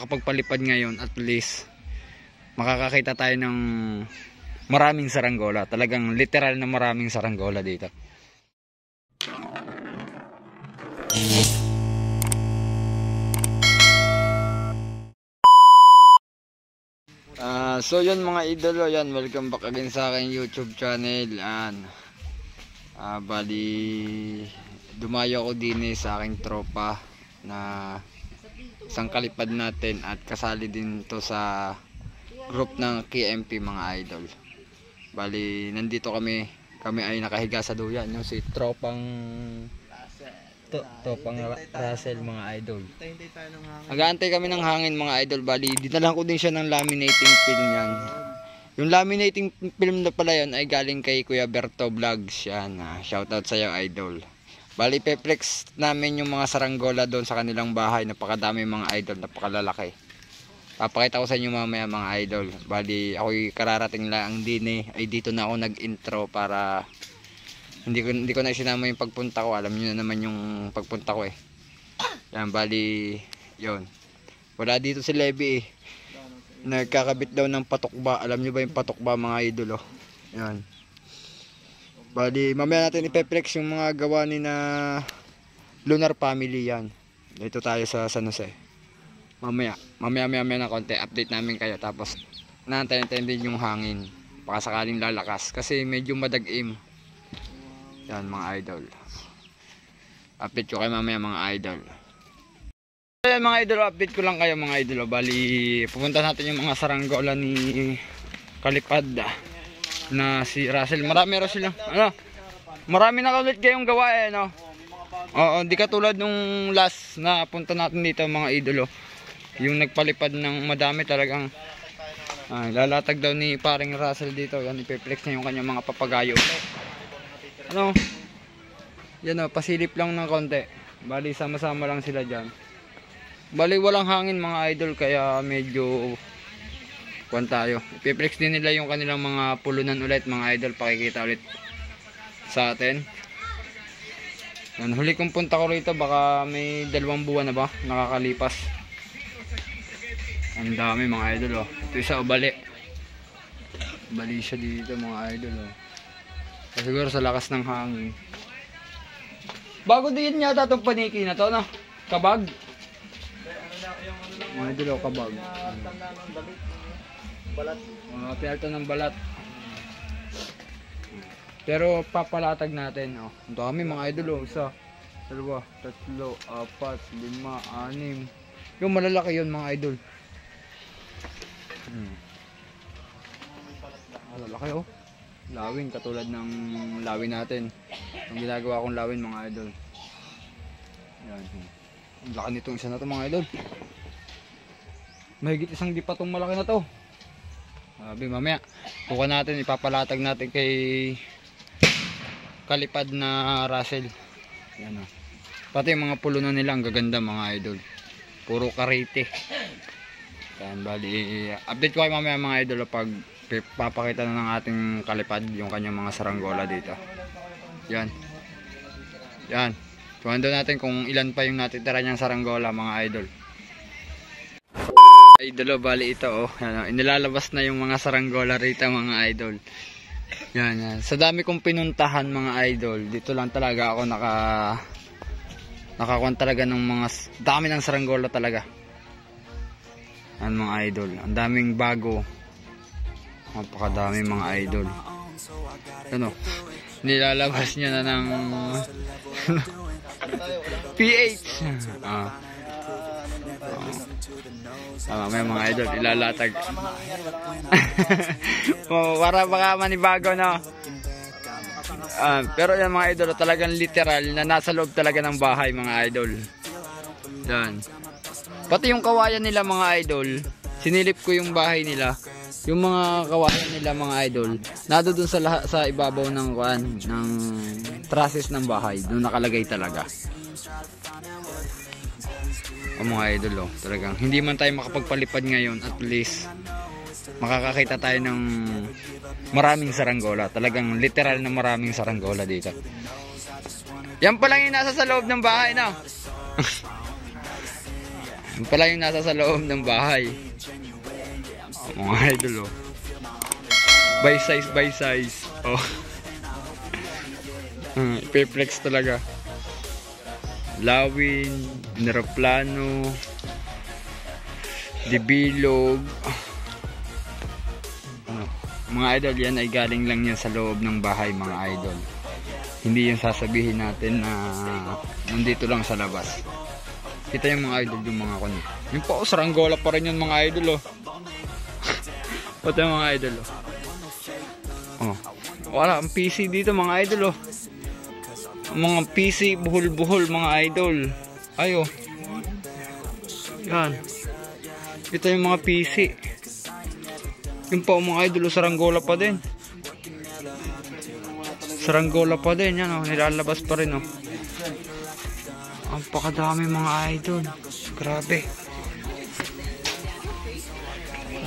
makapagpalipad ngayon, at least makakakita tayo ng maraming saranggola. Talagang literal na maraming saranggola dito. So yun mga idolo, yan, welcome back again sa aking YouTube channel. Bali dumayo ako din sa aking tropa na isang kalipad natin at kasali din to sa group ng KMP mga idol. Bali nandito kami ay nakahiga sa duyan, yung si tropang Russell mga idol. Nag-aantay kami ng hangin mga idol. Bali dinalan ko din siya ng laminating film yan. Yung laminating film na pala yun ay galing kay Kuya Berto Vlogs yan. Shoutout sa iyo idol. Bali pe-flex namin yung mga saranggola doon sa kanilang bahay. Napakadami mga idol, napakalalaki. Papakita ko sa inyo mamaya mga idol. Bali ako'y kararating lang din ay dito na ako nag-intro para hindi ko na sinama yung pagpunta ko. Alam niyo na naman yung pagpunta ko Yan, bali yun. Wala dito si Levi Nagkakabit daw ng patukba. Alam niyo ba yung patukba mga idol Yan. Bali mamaya natin ipe-flex yung mga gawa ni na Lunar Family yan. Dito tayo sa San Jose. Mamaya na konti update namin kayo. Tapos naantayin din yung hangin. Baka sakaling lalakas kasi medyo madag-im. Yan mga idol. Update ko kayo mamaya mga idol. Ayan mga idol, update ko lang kayo mga idol. Bali pupunta natin yung mga saranggola ni kalipad na si Russell. Marami raw sila. Marami na ulit kayong gawa Oo, di katulad nung last na punta natin dito mga idol. Yung nagpalipad ng madami talagang lalatag daw ni paring Russell dito. Yan, ipeflex na yung kanyang mga papagayo. Yan pasilip lang ng konti. Bali sama-sama lang sila dyan. Bali walang hangin mga idol, kaya medyo kuwan tayo. Ipiflex din nila yung kanilang mga pulunan ulit mga idol. Pakikita ulit sa atin. Yan, huli kong punta ko rito, baka may 2 buwan na ba nakakalipas. Ang dami mga idol Ito isa bali siya dito mga idol Siguro sa lakas ng hangin. Bago din yata itong paniki na to Kabag. Mga idol kabag. Balat. Pinalto ng balat. Pero papalatag natin Ang dami mga idol 1, 2, 3, 4, 5, 6. Yung malalaki yun mga idol. Malalaki lawin katulad ng lawin natin. Ang ginagawa kong lawin mga idol. Yan. Ang laki nitong isa na to mga idol. Mahigit 1 dipa tong malaki na to. Mamaya kuha natin, ipapalatag natin kay kalipad na Russell. Yan Pati yung mga pulunan nila ang gaganda mga idol. Puro karite. Yan, bali update ko kayo mamaya mga idol pag papakita na ng ating kalipad yung kanyang mga saranggola dito. Yan. Tuwan natin kung ilan pa yung natitira niyang saranggola mga idol. Idol bali ito inilalabas na yung mga saranggola rito mga idol. Yan. Sa dami kong pinuntahan mga idol, dito lang talaga ako nakakuha talaga ng mga dami ng saranggola talaga. Yan mga idol, ang daming bago. Napakadami mga idol. Nilalabas niya na ng PH. May mga idol, ilalatag. Para baka manibago pero yan mga idol, talagang literal na nasa loob talaga ng bahay mga idol. Yan. Pati yung kawayan nila mga idol, sinilip ko yung bahay nila. Yung mga kawayan nila mga idol, nandoon sa ibabaw ng trusses ng bahay, doon nakalagay talaga. Mga idol talagang hindi man tayo makapagpalipad ngayon, at least makakakita tayo ng maraming saranggola. Talagang literal na maraming saranggola dito. Yan pa lang yung nasa sa loob ng bahay Yung pala yung nasa sa loob ng bahay. Mga idol, oh. By size. Oh. Ipe-flex talaga. Lawin, aeroplano, dibilog. Mga idol, yan ay galing lang yan sa loob ng bahay, mga idol. Hindi yung sasabihin natin na nandito lang sa labas. Kita yung mga idol, yung mga kuno. Yung po, saranggola pa rin yun, mga idol, oh. Pati mga idol, oh. Oh. Wala, ang PC dito, mga idol, oh. Mga PC, buhol-buhol, mga idol. Ayo. Yan. Ito yung mga PC. Yung po, mga idol, oh, saranggola pa din. Saranggola pa din, yan, oh. Nilalabas pa rin, oh. Ang pakadami, mga idol. Grabe.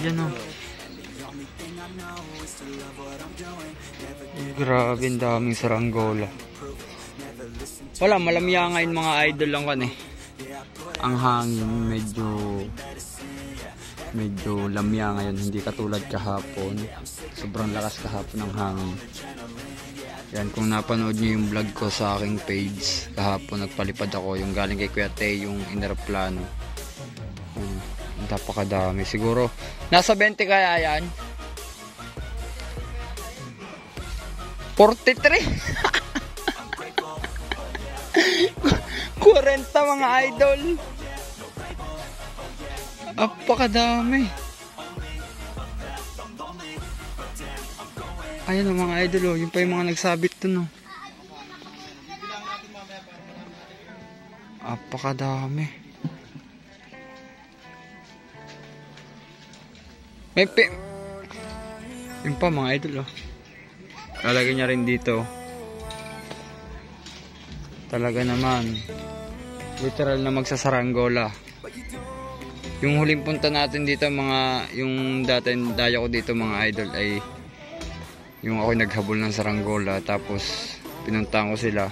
Yan, oh. Grabe, ang daming saranggola. Wala, malamya ngayon, mga idol lang kan eh. Ang hangin medyo lamya ngayon, hindi katulad kahapon. Sobrang lakas kahapon ng hangin. Yan, kung napanood nyo yung vlog ko sa aking page kahapon, nagpalipad ako yung galing kay Kuya Te, yung aeroplano. Napakadami, siguro nasa 20 kaya yan. 43. 40, mga idol. Apakadami. Ayan o, mga idol, oh. Yung pa yung mga nagsabit dun, oh. Apakadami. May yung pa, mga idol, oh. Lalagyan niya rin dito. Talaga naman, literal na magsasaranggola. Yung huling punta natin dito, yung daya ko dito, mga idol, ay yung ako naghabol ng saranggola, tapos pinuntahan ko sila.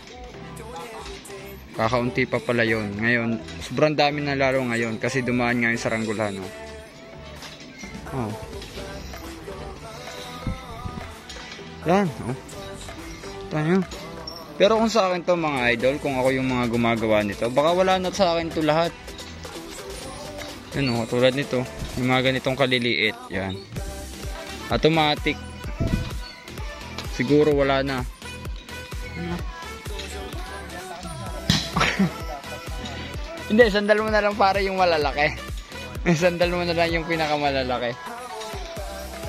Kakaunti pa pala yun. Ngayon, sobrang dami na laro ngayon kasi dumaan nga yung saranggola, no? Oh. Yan, oh. Tayo. Pero kung sa akin to, mga idol, kung ako yung mga gumagawa nito, baka wala na sa akin to lahat. Yan, o, tulad nito, yung mga ganitong kaliliit, yan. Automatic. Siguro wala na. Hindi, sandal mo na lang para yung malalaki. Sandal mo na lang yung pinakamalalaki.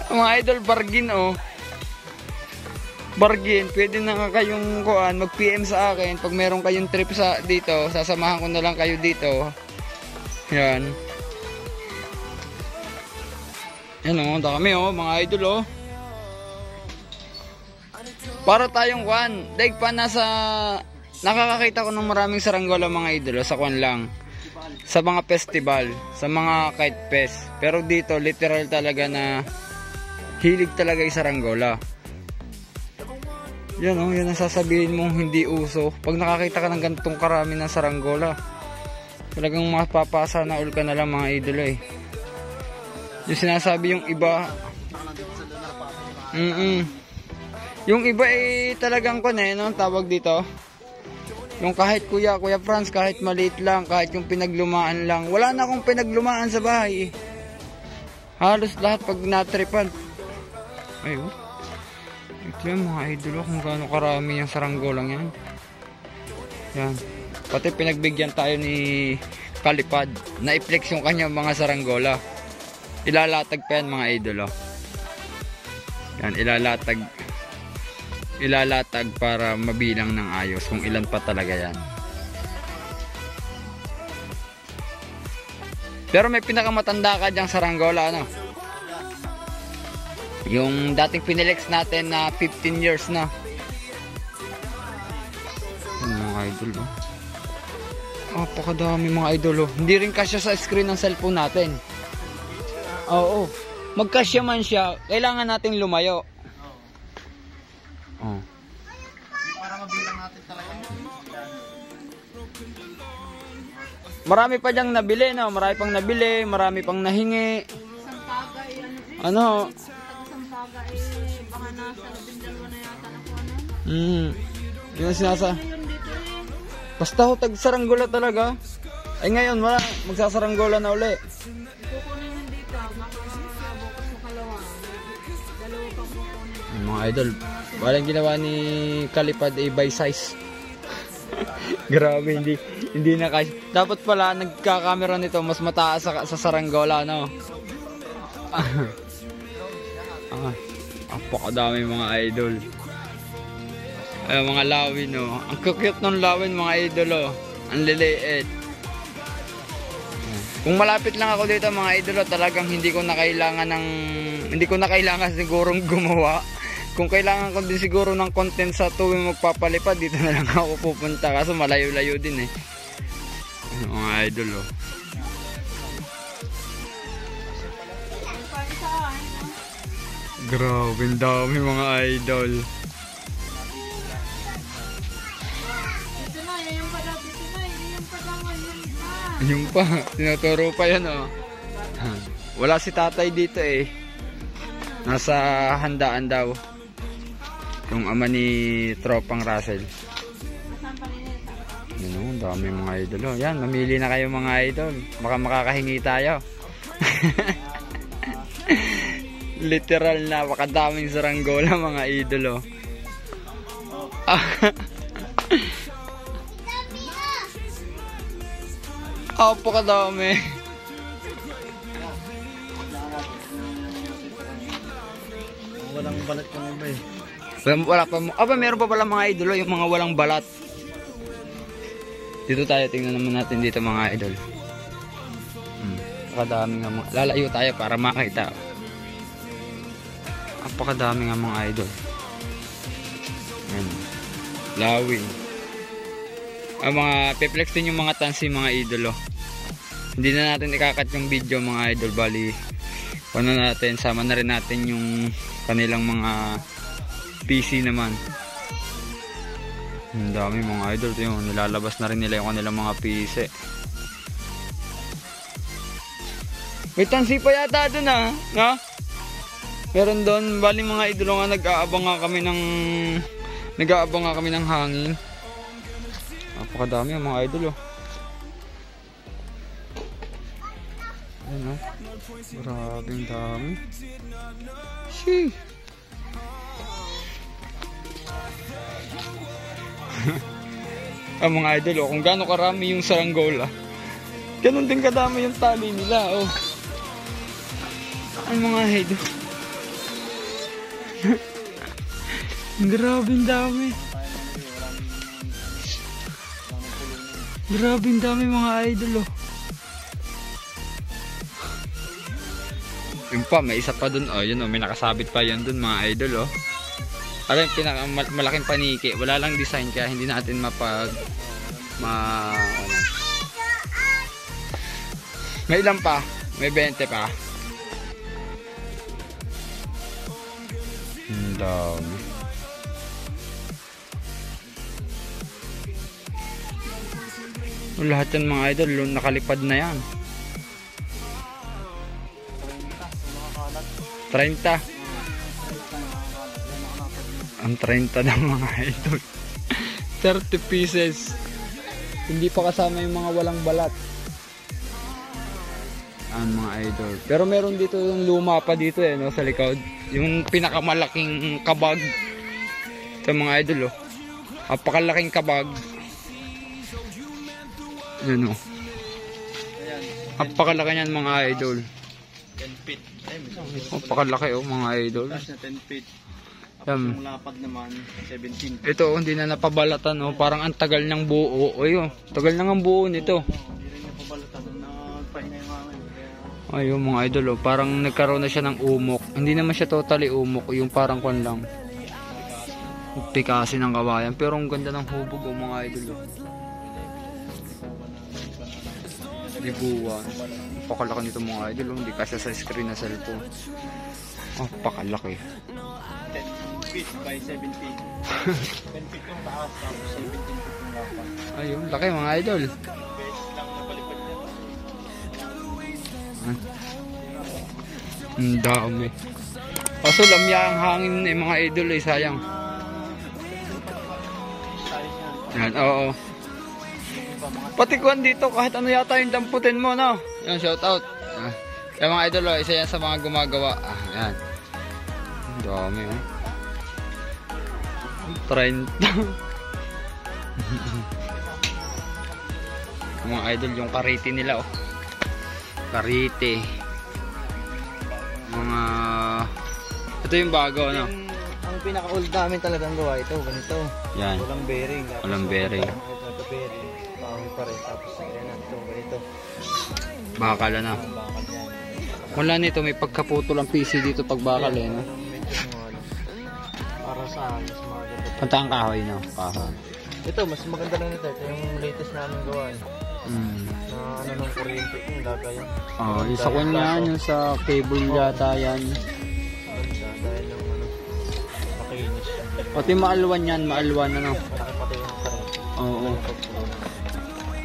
Mga idol, bargain, oh. Bargain, pwede na kayong mag-PM sa akin pag meron kayong trip dito, sasamahan ko na lang kayo dito. Yan. Yan, oh, dami, oh, mga idol, oh. Para tayong daig pa nakakakita ko ng maraming saranggola, mga idol, sa lang. Sa mga festival, sa mga kite fest. Pero dito, literal talaga na hilig talaga yung saranggola. Yan, oh, yan ang sasabihin mong hindi uso. Pag nakakita ka ng ganitong karami ng saranggola, talagang mapapasa na all ka na lang, mga idol, eh. Yung sinasabi yung iba, yung iba eh talagang no, tawag dito. Yung kahit Kuya Franz, kahit maliit lang, kahit yung pinaglumaan lang. Wala na akong pinaglumaan sa bahay, eh. Halos lahat pag natripan. Ayun. Ito yan, mga idol, kung gaano karami yung saranggolang yan. Yan. Pati pinagbigyan tayo ni Kalipad na i-flex yung kanyang mga saranggola. Ilalatag pa yan, mga idol, oh. Yan, ilalatag para mabilang ng ayos kung ilan pa talaga yan. Pero may pinakamatanda ka dyang saranggola, ano? Yung dating pinilex natin na 15 years na. Mga idol, oh. Napakadami, mga idol, oh. Hindi rin kasya sa screen ng cellphone natin. Oo. Magkasya man siya, kailangan nating lumayo. Oh. Para mabilang natin talaga. Marami pa diyang nabili, no? Marami pang nabili, marami pang nahingi. Isang paga eh, Ano? isang paga eh, baka nasa 12 na yata na po ano. Yun ang sinasa. Yun dito eh. Basta ho, tag-saranggola talaga. Ay ngayon, magsasaranggola na uli. Kukunin yun dito, baka bukas sa kalawa. Dalawa pang kukunin. Mga idol, walang ginawa ni Kalipad ay by size. Grabe, hindi na kasi. Dapat pala nagka-camera nito mas mataas sa saranggola, no? Apakadami mga idol. Ay, mga lawin, no? Ang cute ng lawin, mga idol, oh. Ang liliit. Kung malapit lang ako dito, mga idol, talagang hindi ko na kailangan sigurong gumawa. Kung kailangan ko din siguro ng content sa tuwing magpapalipad, dito na lang ako pupunta. Kaso malayo-layo din eh. Mga idol, oh. Grabe, ang dami mga idol. Dito na, yung pala, dito na, yung pala ngayon na. Yung pa, tinuturo pa yan, oh. Wala si tatay dito eh. Nasa handaan daw. Yung ama ni Tropang Russell. Yun, ang dami mga idol, oh. Yan, mamili na kayo mga idol. Baka makakahingi tayo. Literal na, pakadaming saranggola mga idol, oh. Pakadami. Walang balat yung iba eh. Wala pa mo. Meron pa pala mga idol, oh, yung mga walang balat. Dito tayo, tingnan naman natin dito mga idol. Pakadami nga mga. Lalayo tayo para makita. Napakadami nga mga idol. Ayan. Lawin. Mga peplex din yung mga tansi mga idol, oh. Hindi na natin ikakat yung video mga idol. Bali, ano natin, sama na rin natin yung kanilang mga PC naman. Ang dami mga idol. Yung nilalabas na rin nila yung kanilang mga PC. May tansi pa yata dun, ah. No? Meron doon, bali mga idol nga nag-aabang nga kami ng hangin. Napakadami mga idol, oh. Ayan, oh. Grabing dami. Sheesh. Mga idol, oh, kung gaano karami yung saranggola, ganun din kadami yung tali nila, oh. Ay mga idol. Grabing dami. Grabing dami mga idol, oh. Yun pa, may isa pa dun, oh. Yun, oh, may nakasabit pa yun dun mga idol, oh. Alam, malaking paniki. Wala lang design kaya hindi natin may ilan pa? May 20 pa. Ang dami. Lahat yan mga idol, nakalipad na yan. 30. Ang 30 ng mga idol. 30 pieces. Hindi pa kasama yung mga walang balat. Ang mga idol. Pero meron dito yung luma pa dito eh, no, sa likod. Yung pinakamalaking kabag. Ito mga idol, oh. Napakalaking kabag. Yan, oh. Napakalaki niyan mga idol. 10 feet. Napakalaki, oh mga idol. Taas na 10 feet. Yan. Yung lapad naman, 17. Ito, hindi na napabalatan, oh. Parang ang tagal ng buo. Ayun, tagal na ng buo nito. Hindi rin niya pabalatan. Nagpahinga yung hangin. Ayun mga idol, oh. Parang nagkaroon na siya ng umok. Hindi naman siya totally umok. Yung parang kwan lang. Pikasin ng kawayan. Pero ang ganda ng hubog, oh mga idol, oh. Libuwan. Pakalaki nito mga idol, oh. Hindi kasi sa screen na cellphone. Oh, pakalaki. 10 feet by 17. 10 feet yung taas, tapos 17 feet yung lapad. Ayun, laki mga idol. Beses lang napalipad Ang dami. Kaso lamya ang hangin eh mga idol eh, sayang. Yan, oo. Pati kuwan dito, kahit ano yata yung damputin mo, no? Yan, shout out. Yung mga idol, oh, isa yan sa mga gumagawa. Yan. Ang dami, oh. 30. Mga idol, yung karite nila, oh. Karite. Mga... Ito yung bago, ano? Ang pinaka-old namin talagang gawa ito, ganito. Yan. Walang bearing. Walang bearing. Ito bearing. Pangit pa rin. Tapos ayan na ito, ganito. Bakal na. Bakal yan. Wala nito, may pagkaputol ang PC dito pag bakal eh, no? Medyo ano, para sa akin, mas maganda. Punta ang kahoy, no? Kahoy. Ito, mas maganda lang ito. Ito yung latest namin gawa eh. Na ano ng kuryente yung gagawin. Oh, isa ko yan, yung sa cable yata yan. Ganda dahil yung ano, makinis. Pati maalwan yan, maalwan ano. Malaki pati yung kuryente. Oo.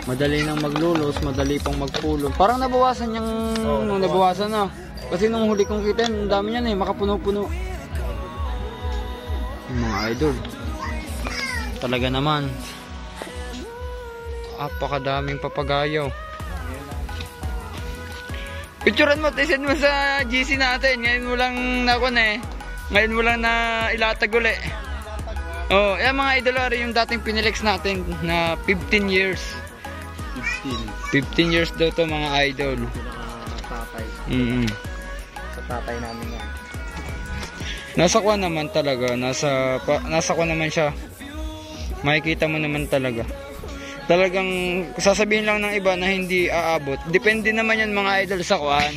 Madali nang maglulos, madali pang magpulong. Parang nabawasan yung nabawasan na. Kasi nung huli kong kita, ang dami yan eh, makapuno-puno. Yung mga idol. Talaga naman. Apakadaming papagayo. Picturean mo, send mo sa GC natin. Ngayon mo lang ngayon mo lang na ilatag uli. Oh, yan mga idol, yung dating Pinilex natin na 15 years. 15 years daw to mga idol. Pinaka-tatay. Sa tatay namin yan. Nasa kuha naman talaga, nasa kuha naman siya. Makikita mo naman talaga. Talagang sasabihin lang ng iba na hindi aabot. Depende naman yan mga idol sa kuhaan.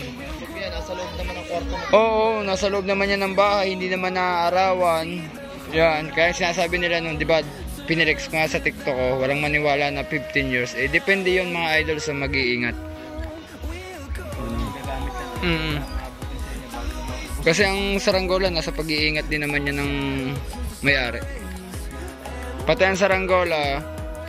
Nasa loob naman ng kwarto mo. Oo, nasa loob naman yan ng bahay, hindi naman naaarawan. Yan, kaya sinasabi nila nung, di ba, Pinilex ko nga sa TikTok ko, walang maniwala na 15 years. Eh, depende yon mga idol sa mag-iingat. Kasi ang saranggola, nasa pag-iingat din naman yan ng may-ari. Pati ang saranggola,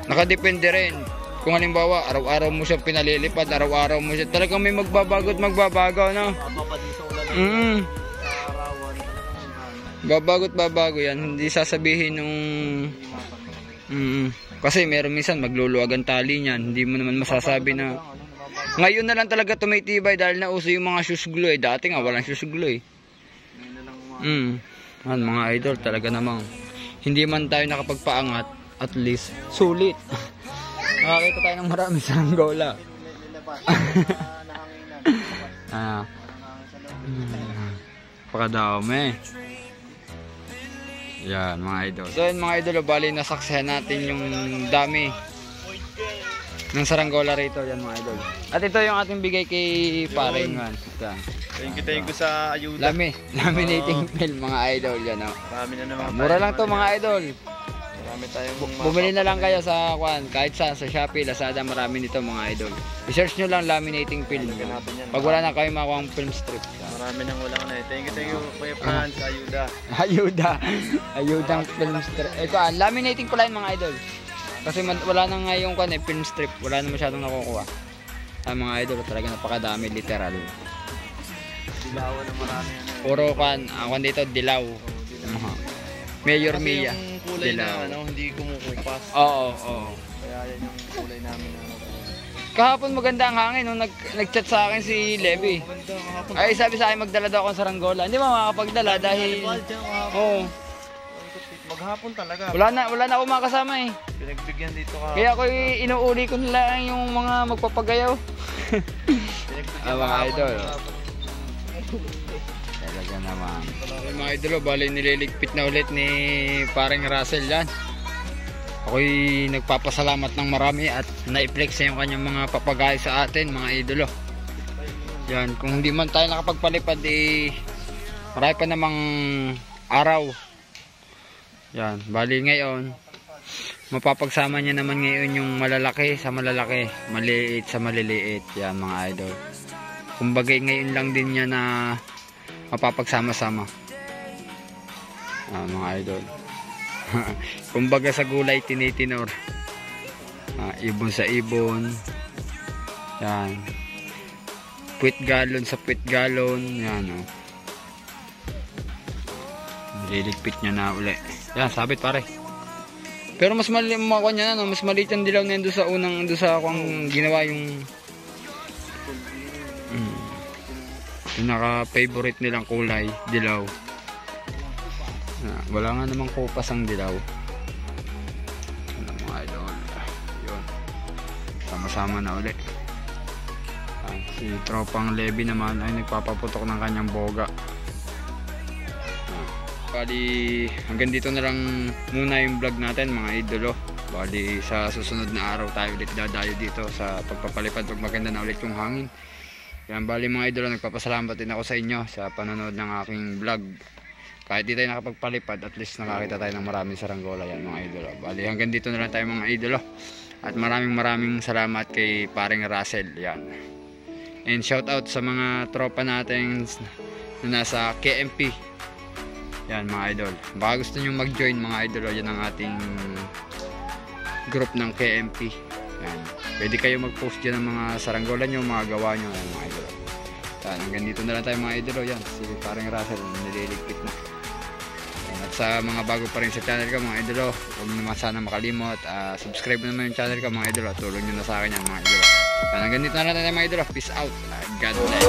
nakadepende rin. Kung halimbawa, araw-araw mo siya pinalilipad, araw-araw mo siya, talagang may magbabago at magbabago, no? Babago at babago yan, hindi sasabihin nung... Kasi meron minsan magluluwag ang tali niyan, hindi mo naman masasabi na... Ngayon na lang talaga tumitibay dahil nauso yung mga shoes glue eh. Dati nga walang shoes glue eh. Mga idol talaga namang hindi man tayo nakapagpaangat, at least sulit. Nakakita tayo ng marami sa Angola. Pakadami. Yan mga idol. So yun mga idol, bali nasaksihan natin yung dami ng saranggola rito. Yan mga idol. At ito yung ating bigay kay Paring man. Thank you sa ayuda. Laminating film mga idol. Yan o. Marami na naman. Mura lang to mga idol. Marami tayong Bumili na lang kayo sa kahit sa Shopee, Lazada, marami nito mga idol. I-search nyo lang laminating film. Pag wala na kayo makuha ang film strip. Marami nang wala na eh. Thank you Kuya Franz sa ayuda. Ayudang film strip. Ito laminating pala yun mga idol. Kasi wala na nga yung film strip. Wala na masyadong nakukuha. Mga idol talaga napakadami literal. Dilawan na marami. Puro ako dito dilaw. Mayor Mia. Yung kulay na hindi kumukupas. Oo. Kaya yan yung kulay namin. Kahapon maganda ang hangin nung nag-chat sa akin si Levi. Ay sabi sa akin magdala daw ako sa saranggola. Hindi ba makakapagdala dahil maghapon talaga. Wala na ako makasama eh. Pinagbigyan dito ka. Kaya ako inuuli ko nila yung mga magpapagayaw. Mga idol. Talaga naman. Mga idol, bali nililigpit na ulit ni Paring Russell yan. Ako'y nagpapasalamat ng marami at na-flex yung kanyang mga papagay sa atin mga idolo. Yan, kung hindi man tayo nakapagpalipad marami pa namang araw. Yan, bali ngayon mapapagsama niya naman ngayon yung malalaki sa malalaki, maliit sa maliliit. Yan mga idol. Kumbaga ngayon lang din niya na mapapagsama-sama. Mga idol. Kumbaga sa gulay tinitinor. Ibon sa ibon. Yan. puwit galon sa puwit galon. Yan o. Nililigpit niya na uli. Yan, sabit pare. Pero mas maliit mga kanya na, no? Mas maliit yung dilaw na yun doon sa unang, doon sa akong ginawa yung pinaka-favorite nilang kulay, dilaw. Wala nga namang kupas ang dilaw. Ano mga idol. Yun. Sama-sama na uli. Si tropang Levi naman ay nagpapaputok ng kanyang boga. Bali, hanggang dito na lang muna yung vlog natin mga idolo. Bali, sa susunod na araw tayo ulit dadayo dito sa pagpapalipad pag maganda na ulit yung hangin. Yan, bali mga idolo, nagpapasalamat din ako sa inyo sa panonood ng aking vlog. Kahit di tayo nakapagpalipad, at least nakakita tayo ng maraming saranggola yan mga idolo. Bali, hanggang dito na lang tayo mga idolo. At maraming salamat kay paring Russell. Yan. And shout out sa mga tropa natin na nasa KMP. Yan mga idol. Baka gusto nyo mag-join mga idol, yan ang ating group ng KMP. Yan. Pwede kayo mag-post dyan ng mga saranggola nyo, mga gawa nyo. Yan mga idol. Yan. Hanggang dito na lang tayo mga idol. Yan. Si parang Russell nililigpit na. Yan. At sa mga bago pa rin sa channel ko mga idol, huwag naman sana makalimot. Subscribe naman yung channel ko mga idol. Tulong nyo na sa akin yan mga idol. Yan. Hanggang dito na lang tayo mga idol. Peace out. God bless.